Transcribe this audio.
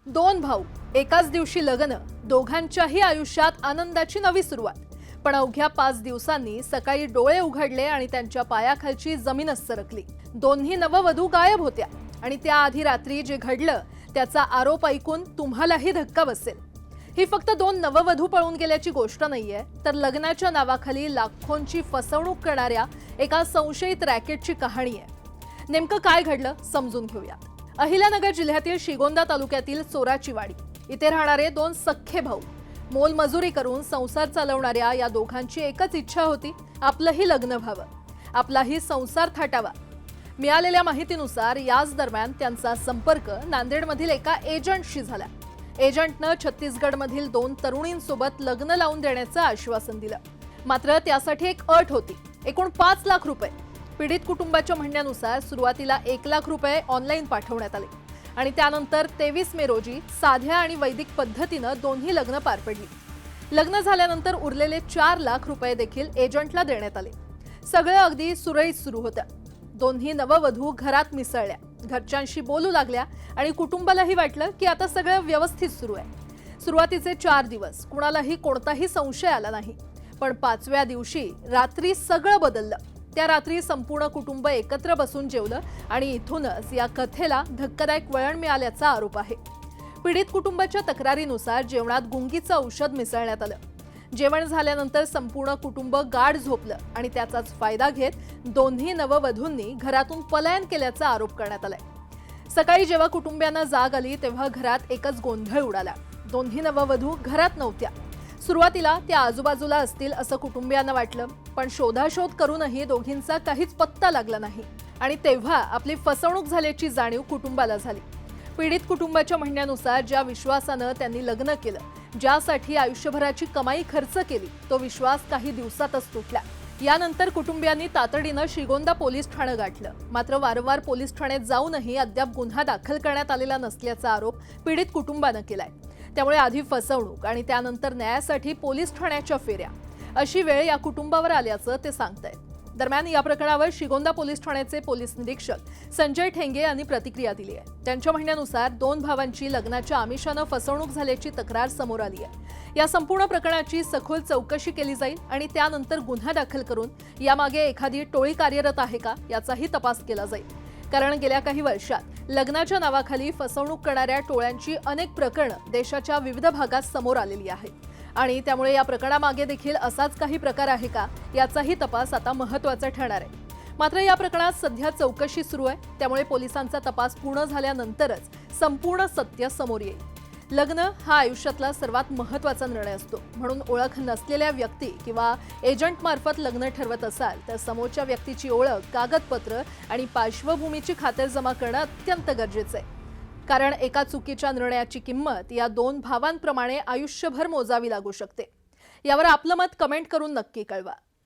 दोन भाऊ एकाच दिवशी लग्न, दोघांच्याही आयुष्यात आनंदाची नवी सुरुवात. पण अवघ्या 5 दिवसांनी सकाळी डोळे उघडले आणि त्यांच्या पायाखालची जमीनच सरकली. दोन्ही नववधू गायब होत्या आणि त्याआधी रात्री जे घडलं त्याचा आरोप ऐकून तुम्हालाही धक्का बसेल. ही फक्त दोन नववधू पळून गेल्याची गोष्ट नाहीये, तर लग्नाच्या नावाखाली लाखोंची फसवणूक करणाऱ्या एका संशयित रॅकेटची कहाणी आहे. नेमकं काय घडलं समजून घेऊया. अहिल्यानगर जिल्ह्यातील श्रीगोंदा तालुक्यातील चोराची वाडी इथे राहणारे दोन सख्खे भाऊ. मोलमजुरी करून संसार चालवणाऱ्या या दोघांची एकच इच्छा होती, आपलंही लग्न व्हावं, आपलाही संसार थाटावा. मिळालेल्या माहितीनुसार याच दरम्यान त्यांचा संपर्क नांदेडमधील एका एजंटशी झाला. एजंटनं छत्तीसगडमधील 2 तरुणींसोबत लग्न लावून देण्याचं आश्वासन दिलं. मात्र त्यासाठी एक अट होती, एकूण 5 लाख रुपये. पीडित कुटुंबाच्या म्हणण्यानुसार सुरुवातीला 1 लाख रुपये ऑनलाईन पाठवण्यात आले आणि त्यानंतर 23 मे रोजी साध्या आणि वैदिक पद्धतीनं दोन्ही लग्न पार पडली. लग्न झाल्यानंतर उरलेले 4 लाख रुपये देखील एजंटला देण्यात आले. सगळं अगदी सुरळीत सुरू होतं. दोन्ही नववधू घरात मिसळल्या, घरच्यांशी बोलू लागल्या आणि कुटुंबालाही वाटलं की आता सगळं व्यवस्थित सुरू आहे. सुरुवातीचे 4 दिवस कुणालाही कोणताही संशय आला नाही, पण 5व्या दिवशी रात्री सगळं बदललं. त्या रात्री संपूर्ण कुटुंब एकत्र बसून जेवलं आणि इथूनच या कथेला धक्कादायक वळण मिळाल्याचा आरोप आहे. पीडित कुटुंबाच्या तक्रारीनुसार जेवणात गुंगीचं औषध मिसळण्यात आलं. जेवण झाल्यानंतर संपूर्ण कुटुंब गाढ झोपलं आणि त्याचाच फायदा घेत दोन्ही नववधूंनी घरातून पलायन केल्याचा आरोप करण्यात आलाय. सकाळी जेव्हा कुटुंबियांना जाग आली तेव्हा घरात एकच गोंधळ उडाला. दोन्ही नववधू घरात नव्हत्या. सुरुवातीला त्या आजूबाजूला असतील असं कुटुंबियांना वाटलं, पण शोधाशोध करूनही दोघींचा काहीच पत्ता लागला नाही आणि तेव्हा आपली फसवणूक झाल्याची जाणीव कुटुंबाला झाली. पीडित कुटुंबाच्या म्हणण्यानुसार ज्या विश्वासानं त्यांनी लग्न केलं, ज्यासाठी आयुष्यभराची कमाई खर्च केली, तो विश्वास काही दिवसातच तुटला. यानंतर कुटुंबियांनी तातडीनं श्रीगोंदा पोलीस ठाणं गाठलं. मात्र वारंवार पोलीस ठाण्यात जाऊनही अद्याप गुन्हा दाखल करण्यात आलेला नसल्याचा आरोप पीडित कुटुंबानं केलाय. त्यामुळे आधी फसवणूक आणि त्यानंतर न्यायासाठी पोलीस ठाण्याच्या फेऱ्या, अशी वेळ या कुटुंबावर आल्याचं ते सांगतायत. दरम्यान या प्रकरणावर श्रीगोंदा पोलीस ठाण्याचे पोलीस निरीक्षक संजय ठेंगे यांनी प्रतिक्रिया दिली आहे. त्यांच्या म्हणण्यानुसार 2 भावांची लग्नाच्या आमिषानं फसवणूक झाल्याची तक्रार समोर आली आहे. या संपूर्ण प्रकरणाची सखोल चौकशी केली जाईल आणि त्यानंतर गुन्हा दाखल करून यामागे एखादी टोळी कार्यरत आहे का याचाही तपास केला जाईल. कारण गेल्या काही वर्षात लग्नाच्या नावाखाली फसवणूक करणाऱ्या टोळ्यांची अनेक प्रकरणं देशाच्या विविध भागात समोर आलेली आहेत आणि त्यामुळे या प्रकरणामागे देखील असाच काही प्रकार आहे का याचाही तपास आता महत्त्वाचा ठरणार आहे. मात्र या प्रकरणात सध्या चौकशी सुरू आहे, त्यामुळे पोलिसांचा तपास पूर्ण झाल्यानंतरच संपूर्ण सत्य समोर येईल. लग्न हा आयुष्यातला सर्वात महत्त्वाचा निर्णय असतो, म्हणून ओळख नसलेल्या व्यक्ती किंवा एजंटमार्फत लग्न ठरवत असाल तर समोरच्या व्यक्तीची ओळख, कागदपत्र आणि पार्श्वभूमीची खातरजमा करणं अत्यंत गरजेचं आहे. कारण एका चुकीच्या निर्णयाची किंमत या 2 भावांप्रमाणे आयुष्यभर मोजावी लागू शकते. यावर आपलं मत कमेंट करून नक्की कळवा.